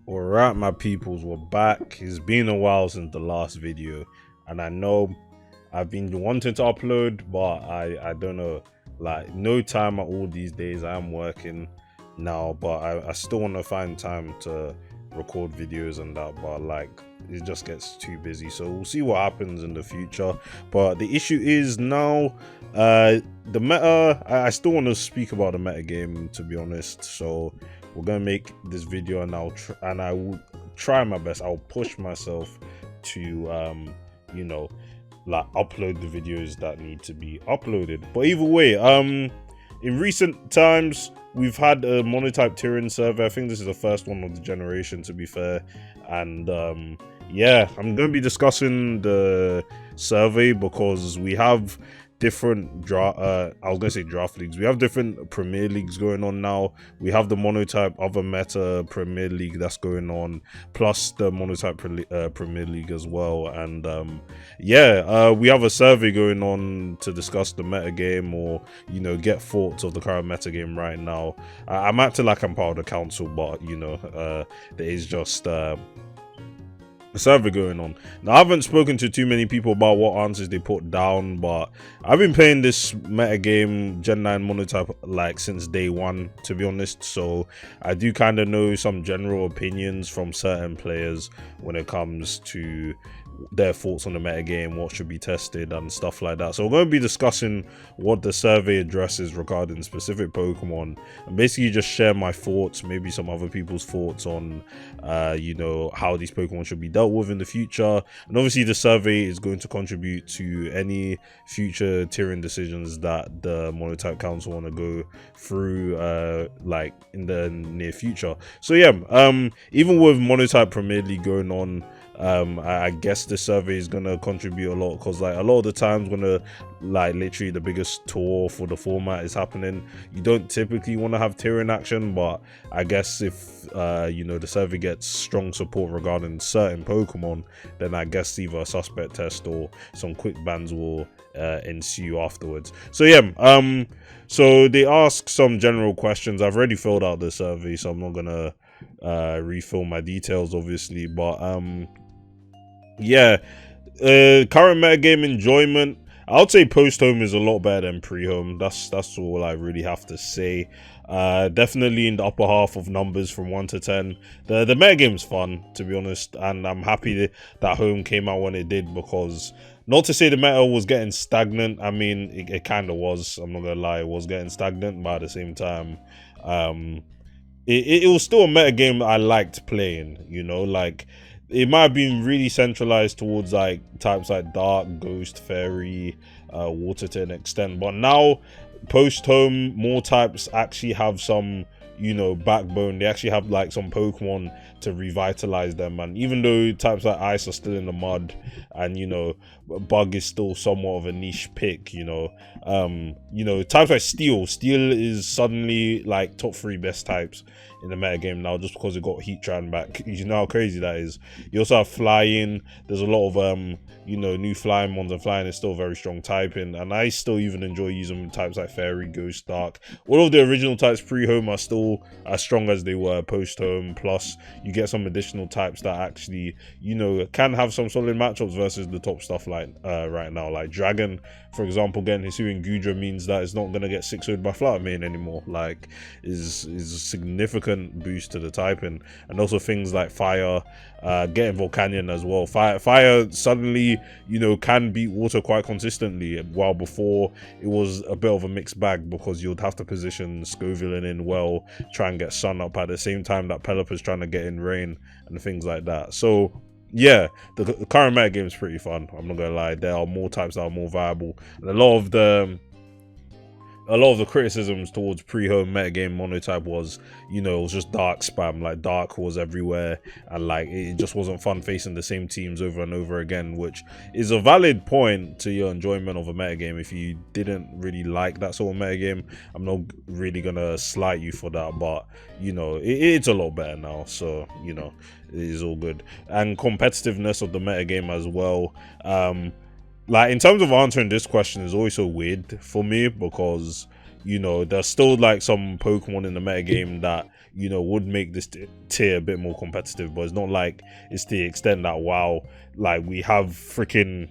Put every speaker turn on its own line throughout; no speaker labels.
Alright, my peoples, we're back. It's been a while since the last video, and I know I've been wanting to upload, but I don't know, like no time at all these days. I am working now, but I still want to find time to record videos and that, but like it just gets too busy. So we'll see what happens in the future. But the issue is now, the meta. I still want to speak about the meta game, to be honest. So we're gonna make this video, and I will try my best. I'll push myself to you know, like upload the videos that need to be uploaded. But either way, in recent times we've had a Monotype survey. I think this is the first one of the generation, to be fair. And yeah, I'm going to be discussing the survey because we have different I was gonna say draft leagues. We have different Premier Leagues going on now. We have the Monotype other meta Premier League that's going on, plus the Monotype Premier League as well. And yeah, we have a survey going on to discuss the meta game, or you know, get thoughts of the current meta game right now. I'm acting like I'm part of the council, but you know, there is just survey going on. Now, I haven't spoken to too many people about what answers they put down, but I've been playing this meta game Gen 9 Monotype like since day one, to be honest. So I do kind of know some general opinions from certain players when it comes to their thoughts on the meta game, what should be tested and stuff like that. So we're going to be discussing what the survey addresses regarding specific Pokemon, and basically just share my thoughts, maybe some other people's thoughts on you know, how these Pokemon should be dealt with in the future. And obviously the survey is going to contribute to any future tiering decisions that the Monotype Council want to go through like in the near future. So yeah, even with Monotype Premier League going on, I guess the survey is gonna contribute a lot, because like a lot of the times when like literally the biggest tour for the format is happening, you don't typically want to have tiering action. But I guess if you know, the survey gets strong support regarding certain Pokemon, then I guess either a suspect test or some quick bans will ensue afterwards. So yeah, so they ask some general questions. I've already filled out the survey, so I'm not gonna refill my details obviously. But yeah, current metagame enjoyment, I would say post-home is a lot better than pre-home. That's all I really have to say. Definitely in the upper half of numbers from 1 to 10. The metagame's fun, to be honest, and I'm happy that home came out when it did, because not to say the meta was getting stagnant. I mean, it kind of was. I'm not gonna lie, it was getting stagnant, but at the same time, it was still a meta game that I liked playing, you know. Like, it might have been really centralized towards like types like Dark, Ghost, Fairy, Water to an extent, but now post home, more types actually have some, you know, backbone. They actually have like some Pokemon to revitalize them. And even though types like Ice are still in the mud, and you know, Bug is still somewhat of a niche pick, you know, types like Steel is suddenly like top 3 best types in the meta game now, just because it got Heatran back. You know how crazy that is. You also have Flying. There's a lot of you know, new flying ones, and Flying is still very strong typing, and I still even enjoy using types like Fairy, Ghost, Dark. All of the original types pre-home are still as strong as they were post-home, plus you get some additional types that actually, you know, can have some solid matchups versus the top stuff like right now. Like Dragon, for example, getting Hisuian Gudra means that it's not going to get 6-0'd by Flower Main anymore. Like, is a significant boost to the typing. And also things like Fire, getting Volcanion as well. Fire suddenly, you know, can beat Water quite consistently, while before it was a bit of a mixed bag, because you'd have to position Scovillain in well, try and get Sun up at the same time that Pelipper's trying to get in Rain and things like that. So yeah, the current meta game is pretty fun, I'm not gonna lie. There are more types that are more viable, and a lot of the criticisms towards pre-home metagame Monotype was, you know, it was just Dark spam. Like, Dark was everywhere, and like it just wasn't fun facing the same teams over and over again, which is a valid point to your enjoyment of a metagame. If you didn't really like that sort of metagame, I'm not really gonna slight you for that, but you know, it's a lot better now, so you know, it is all good. And competitiveness of the metagame as well, like in terms of answering this question is always so weird for me, because you know, there's still like some Pokemon in the metagame that, you know, would make this tier a bit more competitive, but it's not like it's to the extent that, wow, like we have freaking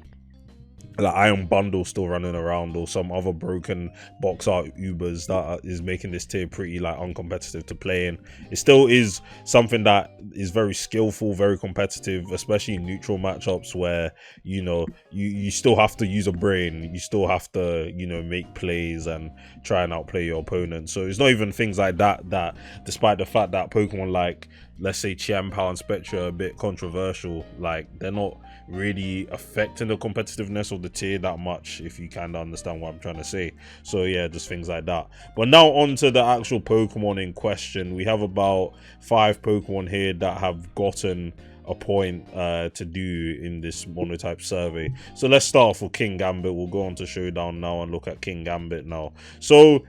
like Iron Bundle still running around, or some other broken box art Ubers that is making this tier pretty like uncompetitive to play in. It still is something that is very skillful, very competitive, especially in neutral matchups where, you know, you still have to use a brain, you still have to, you know, make plays and try and outplay your opponent. So it's not even things like that that, despite the fact that Pokemon like, let's say, Champao and Spectra are a bit controversial, like they're not really affecting the competitiveness of the tier that much, if you kind of understand what I'm trying to say. So yeah, just things like that. But now on to the actual Pokemon in question. We have about 5 Pokemon here that have gotten a point to do in this Monotype survey. So let's start off with King Gambit. We'll go on to Showdown now and look at King Gambit now. So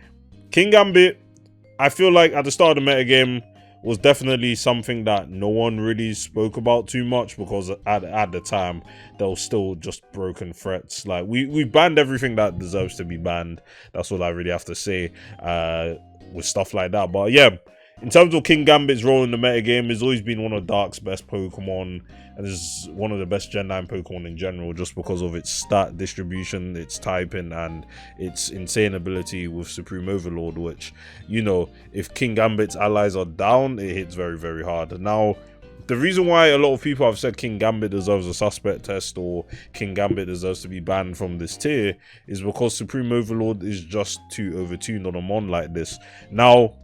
King Gambit, I feel like at the start of the metagame, was definitely something that no one really spoke about too much, because at the time there was still just broken threats. Like we banned everything that deserves to be banned. That's all I really have to say with stuff like that. But yeah, in terms of King Gambit's role in the metagame, he's always been one of Dark's best Pokemon, and is one of the best Gen 9 Pokemon in general, just because of its stat distribution, its typing, and its insane ability with Supreme Overlord, which, you know, if King Gambit's allies are down, it hits very, very hard. Now, the reason why a lot of people have said King Gambit deserves a suspect test, or King Gambit deserves to be banned from this tier, is because Supreme Overlord is just too overtuned on a mon like this. Now,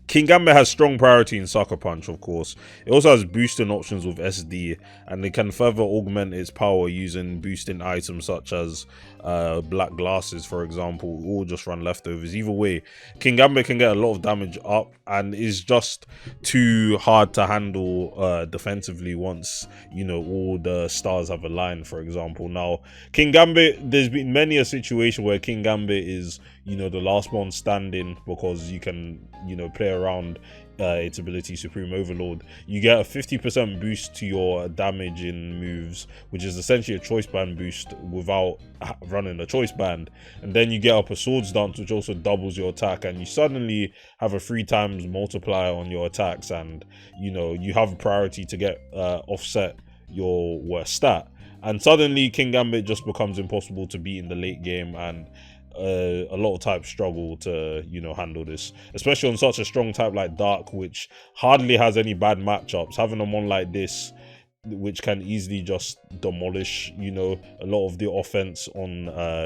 King Gambit has strong priority in Sucker Punch, of course. It also has boosting options with SD, and it can further augment its power using boosting items such as Black Glasses, for example, or just run leftovers. Either way, King Gambit can get a lot of damage up, and is just too hard to handle defensively once, you know, all the stars have aligned, for example. Now, King Gambit, there's been many a situation where King Gambit is, you know, the last one standing, because you can, you know, play around its ability Supreme Overlord. You get a 50% boost to your damage in moves, which is essentially a choice band boost without running a choice band, and then you get up a Swords Dance, which also doubles your attack, and you suddenly have a 3 times multiplier on your attacks, and, you know, you have a priority to get offset your worst stat, and suddenly King Gambit just becomes impossible to beat in the late game, and a lot of types struggle to, you know, handle this, especially on such a strong type like Dark, which hardly has any bad matchups. Having a mon like this, which can easily just demolish, you know, a lot of the offense on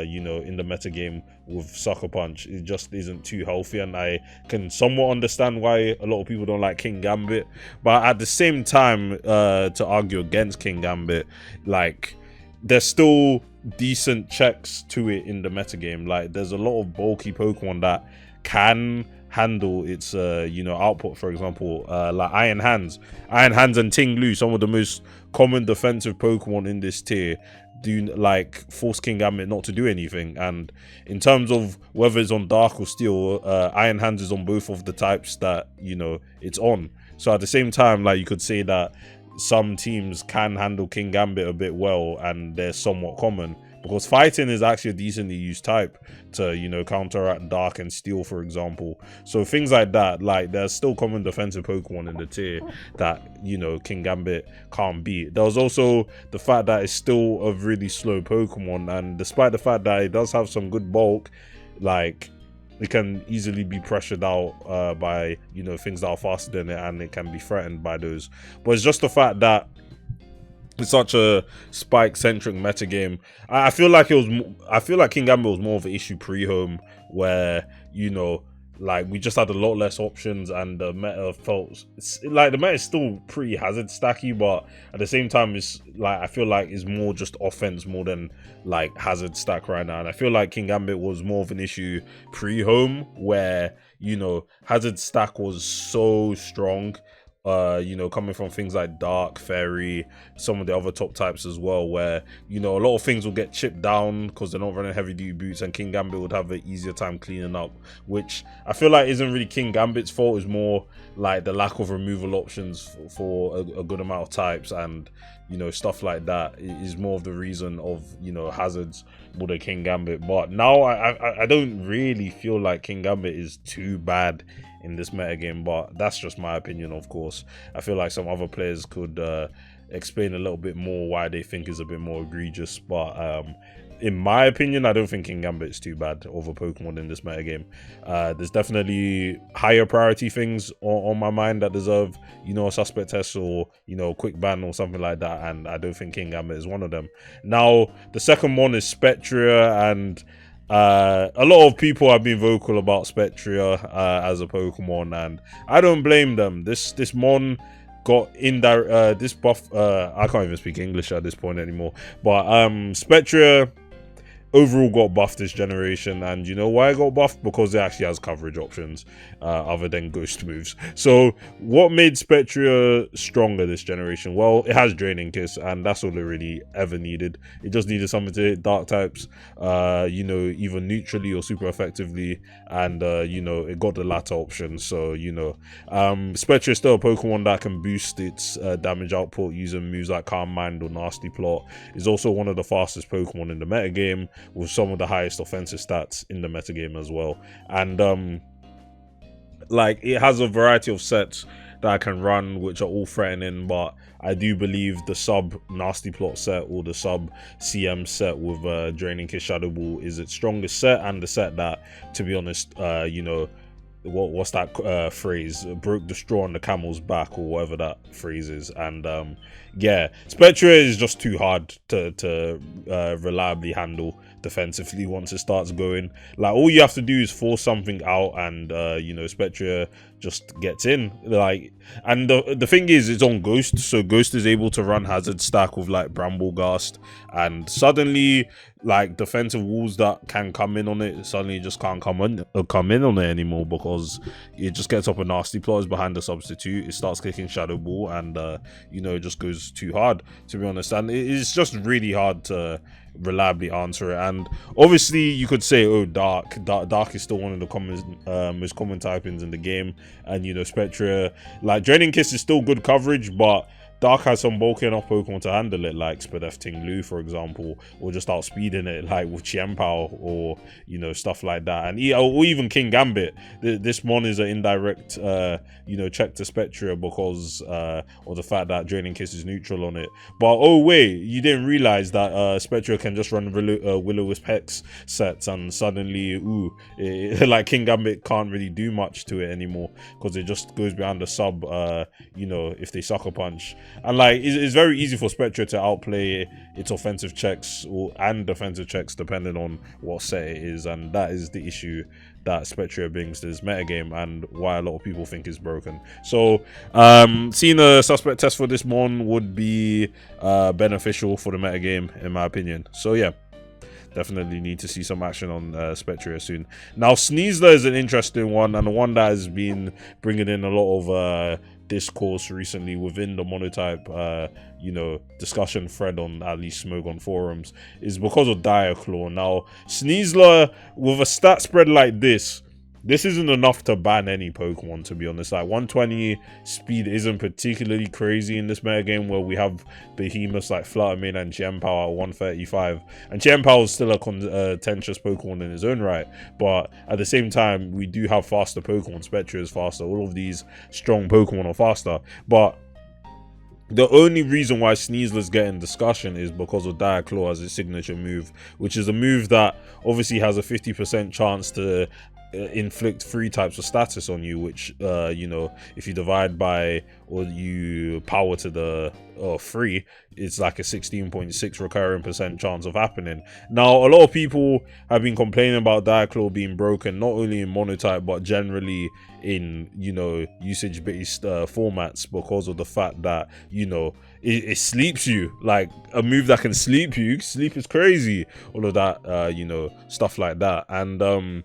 you know, in the metagame with Sucker Punch, it just isn't too healthy, and I can somewhat understand why a lot of people don't like King Gambit. But at the same time, to argue against King Gambit, like, there's still decent checks to it in the metagame. Like, there's a lot of bulky Pokemon that can handle its you know, output. For example, like Iron Hands and Ting Lu, some of the most common defensive Pokemon in this tier, do like force King Gambit not to do anything. And in terms of whether it's on Dark or Steel, Iron Hands is on both of the types that, you know, it's on. So at the same time, like, you could say that some teams can handle King Gambit a bit well, and they're somewhat common, because fighting is actually a decently used type to, you know, counteract Dark and Steel, for example. So things like that, like, there's still common defensive Pokemon in the tier that, you know, King Gambit can't beat. There's also the fact that it's still a really slow Pokemon, and despite the fact that it does have some good bulk, like, it can easily be pressured out by, you know, things that are faster than it, and it can be threatened by those. But it's just the fact that it's such a spike-centric metagame. I feel like King Gambit was more of an issue pre-home, where, you know, like, we just had a lot less options, and the meta felt like the meta is still pretty hazard stacky, but at the same time, it's like, I feel like it's more just offense more than like hazard stack right now. And I feel like King Gambit was more of an issue pre-home, where, you know, hazard stack was so strong you know, coming from things like Dark, Fairy, some of the other top types as well, where, you know, a lot of things will get chipped down because they're not running heavy duty boots, and King Gambit would have an easier time cleaning up, which I feel like isn't really King Gambit's fault. It's more like the lack of removal options for a good amount of types, and, you know, stuff like that is more of the reason of, you know, hazards with a King Gambit. But now I don't really feel like King Gambit is too bad in this metagame, but that's just my opinion, of course. I feel like some other players could explain a little bit more why they think is a bit more egregious, but in my opinion, I don't think King Gambit is too bad of a Pokemon in this metagame. There's definitely higher priority things on my mind that deserve, you know, a suspect test or, you know, quick ban or something like that, and I don't think King Gambit is one of them. Now, the second one is Spectra, and a lot of people have been vocal about Spectra as a Pokemon, and I don't blame them. This mon got this buff. I can't even speak English at this point anymore, but Spectra overall got buffed this generation, and you know why it got buffed? Because it actually has coverage options other than ghost moves. So what made Spectra stronger this generation? Well, it has Draining Kiss, and that's all it really ever needed. It just needed something to hit dark types, you know, either neutrally or super effectively, and you know, it got the latter option. So, you know, Spectra is still a Pokemon that can boost its damage output using moves like Calm Mind or Nasty Plot. It's also one of the fastest Pokemon in the metagame, with some of the highest offensive stats in the metagame as well. And like, it has a variety of sets that I can run which are all threatening, but I do believe the sub Nasty Plot set or the sub CM set with Draining Kiss Shadow Ball is its strongest set, and the set that, to be honest, you know, what's that phrase, broke the straw on the camel's back, or whatever that phrase is. And yeah, Spectra is just too hard to reliably handle defensively once it starts going. Like, all you have to do is force something out, and you know, Spectra just gets in. Like, and the thing is, it's on Ghost, so Ghost is able to run Hazard Stack with like Bramblegast, and suddenly, like, defensive walls that can come in on it suddenly just can't come in on it anymore, because it just gets up a Nasty Plot behind the substitute. It starts kicking Shadow Ball, and you know, it just goes too hard, to be honest, and it's just really hard to reliably answer it. And obviously you could say, oh, Dark is still one of the most common typings in the game, and you know, Spectra, like, Draining Kiss is still good coverage, but Dark has some bulky enough Pokemon to handle it, like Spadef Tinglu, for example, or just outspeeding it, like with Champao, or, you know, stuff like that. And or even King Gambit. This one is an indirect, you know, check to Spectra because of the fact that Draining Kiss is neutral on it. But oh wait, you didn't realize that Spectra can just run Will-O-Wisp Hex sets, and suddenly, ooh, like, King Gambit can't really do much to it anymore because it just goes behind the sub, you know, if they Sucker Punch. And like, it's very easy for Spectra to outplay its offensive checks and defensive checks depending on what set it is, and that is the issue that Spectra brings to this metagame, and why a lot of people think is broken. So seeing a suspect test for this mon would be beneficial for the metagame, in my opinion. So yeah, definitely need to see some action on Spectra soon. Now, Sneezler is an interesting one, and the one that has been bringing in a lot of discourse recently within the Monotype, you know, discussion thread on at least Smogon forums, is because of Diaclaw. Now, Sneezler, with a stat spread like this isn't enough to ban any Pokemon, to be honest. Like, 120 speed isn't particularly crazy in this metagame, where we have behemoths like Fluttermane and Champao at 135. And Champao is still a contentious Pokemon in his own right, but at the same time, we do have faster Pokemon. Spectra is faster. All of these strong Pokemon are faster. But the only reason why Sneezler's getting discussion is because of Diaclaw as its signature move, which is a move that obviously has a 50% chance to inflict 3 types of status on you, which you know, if you divide by, or you power to the 3, it's like a 16.6 recurring % chance of happening. Now, a lot of people have been complaining about Diaclaw being broken, not only in Monotype but generally in, you know, usage based formats, because of the fact that, you know, it sleeps you. Like, a move that can sleep you, sleep is crazy, all of that, you know, stuff like that. And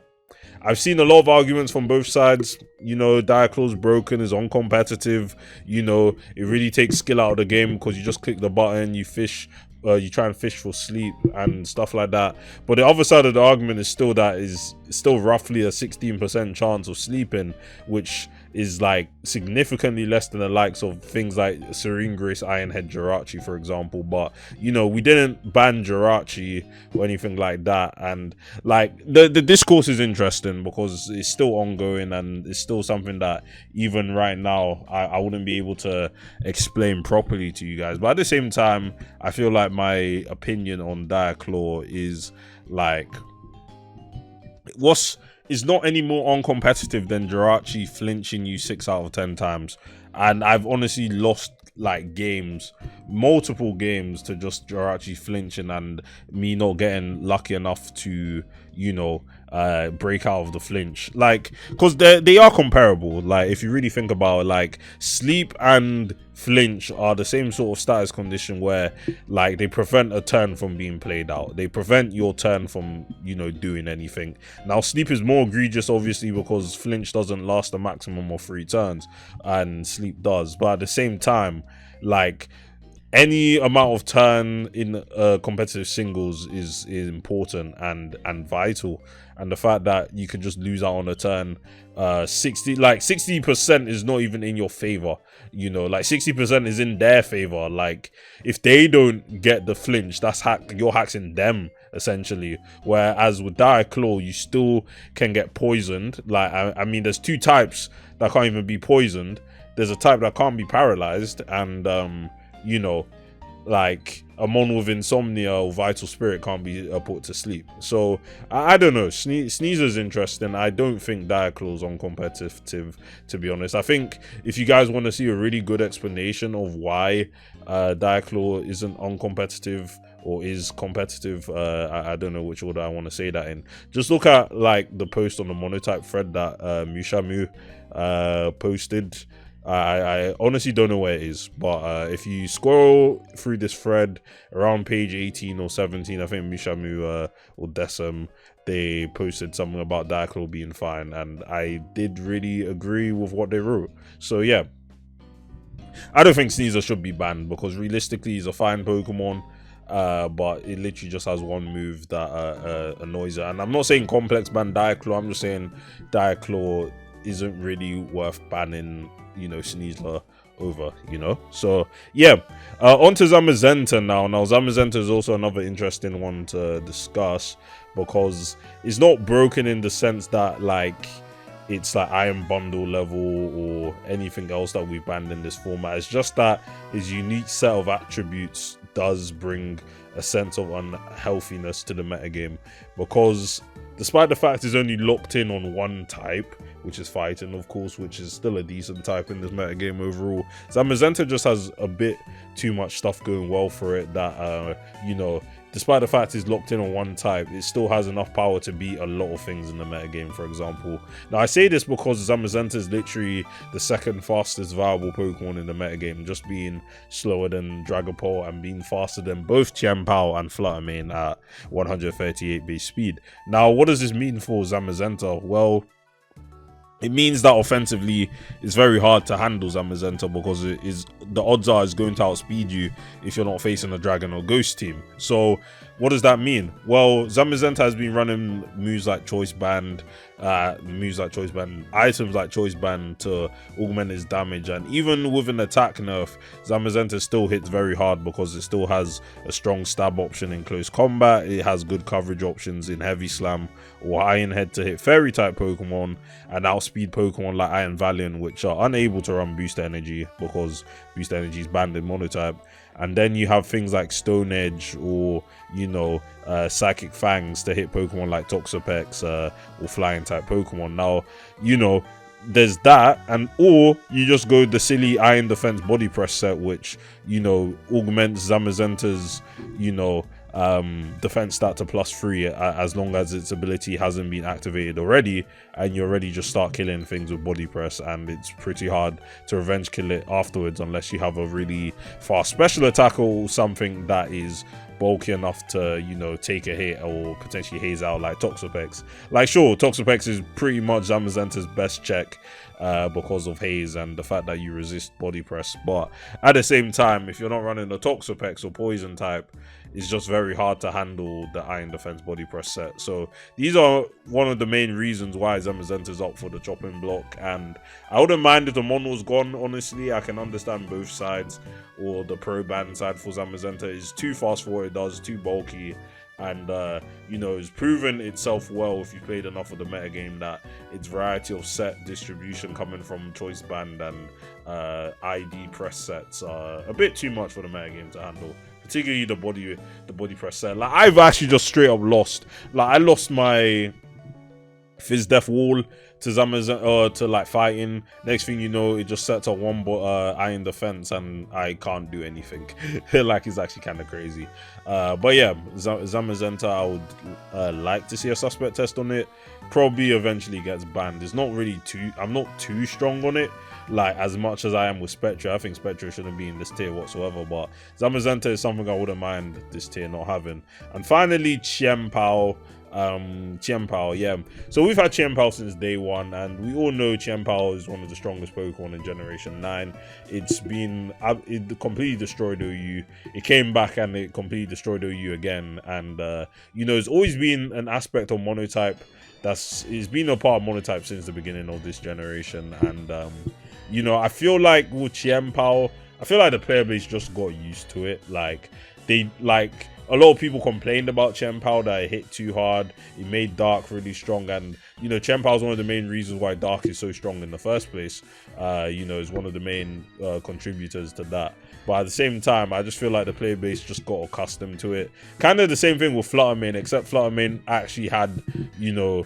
I've seen a lot of arguments from both sides. You know, Diaclaw's broken, is uncompetitive. You know, it really takes skill out of the game because you just click the button, you fish, you try and fish for sleep and stuff like that. But the other side of the argument is still that is still roughly a 16% chance of sleeping, which is like significantly less than the likes of things like Serene Grace, Ironhead, Jirachi, for example. But you know, we didn't ban Jirachi or anything like that, and like the discourse is interesting because it's still ongoing and it's still something that even right now I wouldn't be able to explain properly to you guys. But at the same time, I feel like my opinion on Diaclaw is like is not any more uncompetitive than Jirachi flinching you 6 out of 10 times. And I've honestly lost like games, multiple games, to just Jirachi flinching and me not getting lucky enough to, you know, break out of the flinch. Like, because they are comparable. Like, if you really think about it, like sleep and flinch are the same sort of status condition where like they prevent a turn from being played out. They prevent your turn from, you know, doing anything. Now sleep is more egregious obviously because flinch doesn't last a maximum of 3 turns and sleep does. But at the same time, like any amount of turn in competitive singles is important and vital. And the fact that you can just lose out on a turn 60% is not even in your favor, you know, like 60% is in their favor. Like if they don't get the flinch, that's you're hacking them essentially. Whereas with Diaclaw, you still can get poisoned. Like I mean, there's 2 types that can't even be poisoned. There's a type that can't be paralyzed, and you know, like a mon with insomnia or vital spirit can't be put to sleep. So I don't know. Sneezer's interesting. I don't think Diaclaw's uncompetitive, to be honest. I think if you guys want to see a really good explanation of why Diaclaw isn't uncompetitive or is competitive, I don't know which order I want to say that in. Just look at like the post on the Monotype thread that Mushamu posted. I honestly don't know where it is, but if you scroll through this thread around page 18 or 17, I think Mishamu or Desem, they posted something about Diaclaw being fine, and I did really agree with what they wrote. So yeah, I don't think Sneasler should be banned because realistically he's a fine Pokemon, but it literally just has one move that annoys it. And I'm not saying complex ban Diaclaw, I'm just saying Diaclaw isn't really worth banning, you know, Sneezler over, you know. So yeah, on to Zamizanto now. Zamizanto is also another interesting one to discuss because it's not broken in the sense that like it's like Iron Bundle level or anything else that we've banned in this format. It's just that his unique set of attributes does bring a sense of unhealthiness to the metagame, because despite the fact he's only locked in on one type, which is fighting, of course, which is still a decent type in this metagame overall, Zamizanto just has a bit too much stuff going well for it that, you know, despite the fact he's locked in on one type, it still has enough power to beat a lot of things in the metagame, for example. Now, I say this because Zamizanto is literally the second fastest viable Pokemon in the metagame, just being slower than Dragapult and being faster than both Champao and Fluttermane at 138 base speed. Now, what does this mean for Zamizanto? Well, it means that offensively it's very hard to handle Zamizanto because the odds are it's going to outspeed you if you're not facing a Dragon or Ghost team. So what does that mean? Well, Zamizanto has been running moves like Choice Band, items like Choice Band to augment his damage, and even with an attack nerf, Zamizanto still hits very hard because it still has a strong stab option in close combat. It has good coverage options in Heavy Slam or Iron Head to hit Fairy type Pokemon and outspeed Pokemon like Iron Valiant, which are unable to run Boost Energy because Boost Energy is banned in Monotype. And then you have things like Stone Edge or, you know, Psychic Fangs to hit Pokemon like Toxapex or Flying type Pokemon. Now, you know, there's that, and or you just go the silly Iron Defense Body Press set, which, you know, augments Zamizanto's, you know, defense stat to +3 as long as its ability hasn't been activated already, and you already just start killing things with body press, and it's pretty hard to revenge kill it afterwards unless you have a really fast special attack or something that is bulky enough to, you know, take a hit or potentially haze out, like Toxapex. Like, sure, Toxapex is pretty much Zamizanto's best check because of haze and the fact that you resist body press, but at the same time, if you're not running a Toxapex or poison type, it's just very hard to handle the iron defense body press set. So these are one of the main reasons why Zamizanto is up for the chopping block, and I wouldn't mind if the Mon was gone. Honestly, I can understand both sides, or the pro ban side for Zamizanto is too fast for what it does, too bulky, and you know, it's proven itself well if you played enough of the metagame that its variety of set distribution coming from choice band and ID press sets are a bit too much for the metagame to handle, particularly the body press set. Like, I've actually just straight up lost, like, I lost my Fizz Death Wall to Zamazan to like fighting. Next thing you know, it just sets a one iron defense and I can't do anything. Like, it's actually kind of crazy. But yeah, Zamazenta, I would like to see a suspect test on it. Probably eventually gets banned. It's not really I'm not too strong on it, like as much as I am with Spectra. I think Spectra shouldn't be in this tier whatsoever, but Zamazenta is something I wouldn't mind this tier not having. And finally, Champao. Champao, yeah. So we've had Champao since day one, and we all know Champao is one of the strongest Pokemon in Generation 9. It's been it completely destroyed OU. It came back and it completely destroyed OU again, and you know, it's always been an aspect of Monotype it's been a part of Monotype since the beginning of this generation. And you know, I feel like with Champao, I feel like the player base just got used to it. Like, a lot of people complained about Champao that it hit too hard. It made Dark really strong, and you know, Champao is one of the main reasons why Dark is so strong in the first place. You know, is one of the main contributors to that. But at the same time, I just feel like the player base just got accustomed to it. Kind of the same thing with Fluttermane, except Fluttermane actually had, you know,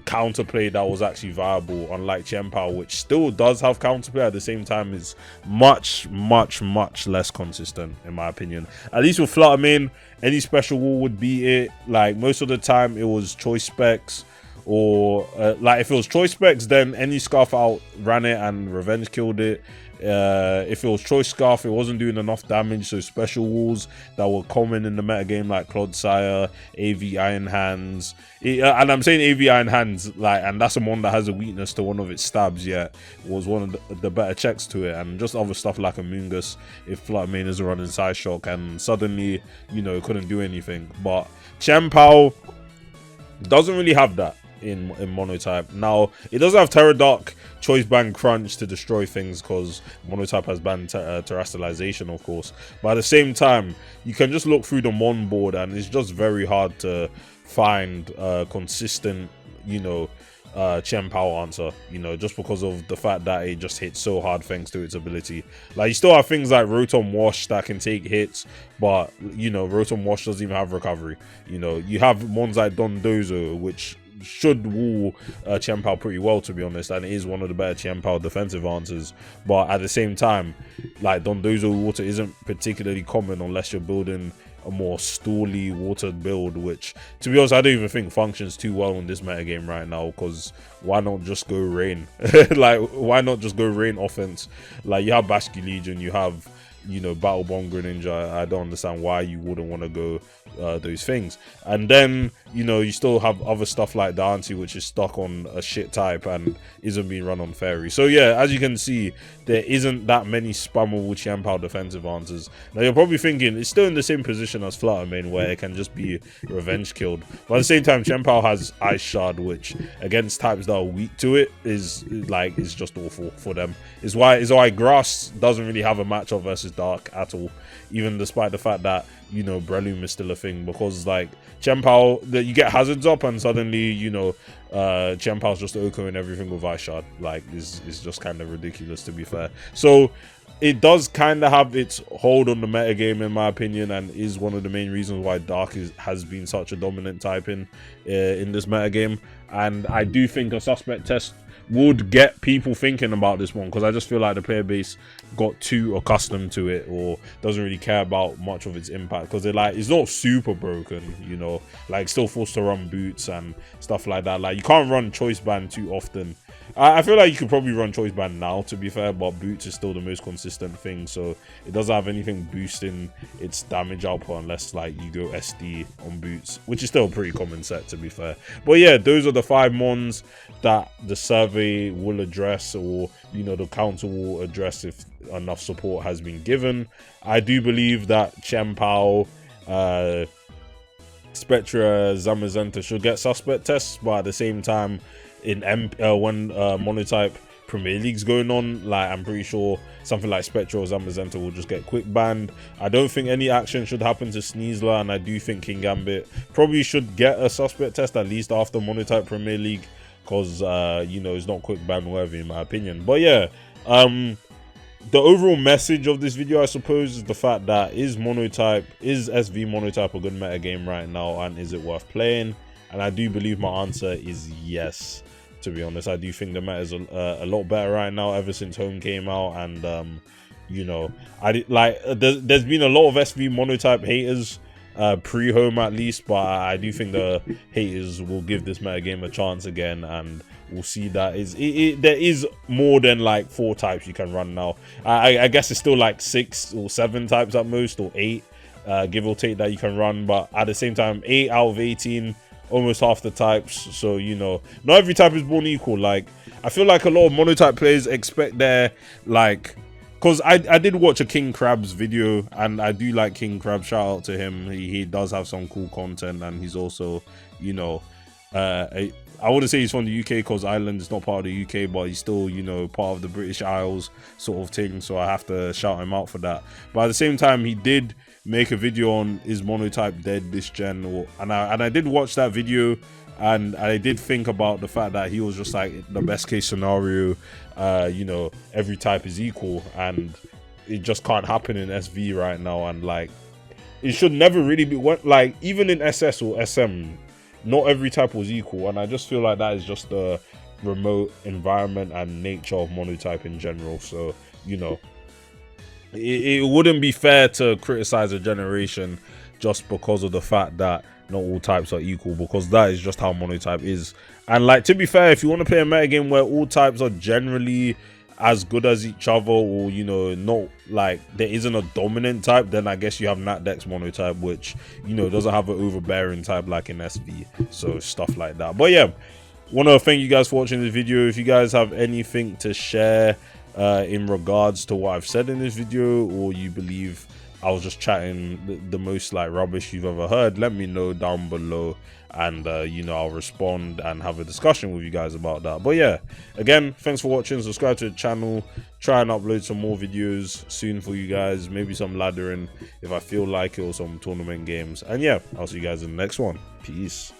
counterplay that was actually viable, unlike Champao, which still does have counterplay. At the same time, is much less consistent, in my opinion. At least with Fluttermane, any special wall would beat it. Like, most of the time it was choice specs, or like if it was choice specs, then any scarf out ran it and revenge killed it. If it was choice scarf, it wasn't doing enough damage, so special walls that were common in the metagame, like Clodsire, AV Iron Hands, and I'm saying AV Iron Hands, like, and that's a one that has a weakness to one of its stabs, yet was one of the better checks to it. And just other stuff like a Mungus, if Fluttermane is running Side Shock, and suddenly, you know, it couldn't do anything. But Champao doesn't really have that in Monotype. Now, it doesn't have Terra Dark Choice Band Crunch to destroy things, because Monotype has banned Terrestrialization, of course. But at the same time, you can just look through the Mon board, and it's just very hard to find consistent, you know, Champao answer, you know, just because of the fact that it just hits so hard thanks to its ability. Like, you still have things like Rotom Wash that can take hits, but, you know, Rotom Wash doesn't even have recovery. You know, you have ones like Dondozo, which should wall Champao pretty well, to be honest, and it is one of the better Champao defensive answers. But at the same time, like, Dondozo water isn't particularly common unless you're building a more stally watered build, which, to be honest, I don't even think functions too well in this metagame right now, because why not just go rain? Like, why not just go rain offense? Like, you have Basque Legion, you have, you know, Battle Bomb Greninja. I don't understand why you wouldn't want to go those things. And then, you know, you still have other stuff like Dante, which is stuck on a shit type and isn't being run on Fairy. So yeah, as you can see, there isn't that many spammable Champao defensive answers. Now, you're probably thinking it's still in the same position as Fluttermane, where it can just be revenge killed. But at the same time, Champao has Ice Shard, which against types that are weak to it is like, it's just awful for them. Is why Grass doesn't really have a matchup versus Dark at all, even despite the fact that, you know, Breloom is still a thing, because like Champao, that you get hazards up and suddenly, you know, Champao's just OHKOing everything with Ice Shard. Like, is just kind of ridiculous, to be fair. So it does kind of have its hold on the metagame, in my opinion, and is one of the main reasons why Dark has been such a dominant type in this metagame. And I do think a suspect test would get people thinking about this one, because I just feel like the player base got too accustomed to it, or doesn't really care about much of its impact, because they're like, it's not super broken, you know, like still forced to run boots and stuff like that. Like you can't run choice band too often. I feel like you could probably run choice band now, to be fair, but boots is still the most consistent thing, so it doesn't have anything boosting its damage output unless like you go SD on boots, which is still a pretty common set, to be fair. But yeah, those are the 5 mons that the survey will address, or you know, the council will address if enough support has been given. I do believe that Champao, Spectra, Zamizanto should get suspect tests, but at the same time, when Monotype Premier League's going on, like I'm pretty sure something like Spectra or Zamizanto will just get quick banned. I don't think any action should happen to Sneezler, and I do think King Gambit probably should get a suspect test at least after Monotype Premier League, because you know, it's not quick ban worthy in my opinion. But yeah, the overall message of this video, I suppose, is the fact that is SV Monotype a good meta game right now, and is it worth playing? And I do believe my answer is yes. To be honest, I do think the meta is a lot better right now ever since Home came out, and you know, there's been a lot of SV Monotype haters pre-Home at least, but I do think the haters will give this meta game a chance again, and we'll see that there is more than like 4 types you can run now. I guess it's still like 6 or 7 types at most, or 8, give or take, that you can run, but at the same time 8 out of 18, almost half the types. So you know, not every type is born equal. Like I feel like a lot of Monotype players expect their, like, because I did watch a King Krabs video, and I do like King Krabs, shout out to him. He does have some cool content, and he's also, you know, I wouldn't say he's from the UK, because Ireland is not part of the UK, but he's still, you know, part of the British Isles sort of thing, so I have to shout him out for that. But at the same time, he did make a video on is Monotype dead this gen, and I did watch that video, and I did think about the fact that he was just like, the best case scenario, you know, every type is equal, and it just can't happen in SV right now, and like it should never really be, like even in SS or SM, not every type was equal, and I just feel like that is just the remote environment and nature of Monotype in general. So you know, it wouldn't be fair to criticize a generation just because of the fact that not all types are equal, because that is just how Monotype is. And like, to be fair, if you want to play a meta game where all types are generally as good as each other, or you know, not like there isn't a dominant type, then I guess you have Natdex Monotype, which, you know, doesn't have an overbearing type like in SV, so stuff like that. But yeah, want to thank you guys for watching this video. If you guys have anything to share in regards to what I've said in this video, or you believe I was just chatting the most like rubbish you've ever heard, let me know down below, and you know, I'll respond and have a discussion with you guys about that. But yeah, again, thanks for watching. Subscribe to the channel, try and upload some more videos soon for you guys, maybe some laddering if I feel like it, or some tournament games. And yeah, I'll see you guys in the next one. Peace.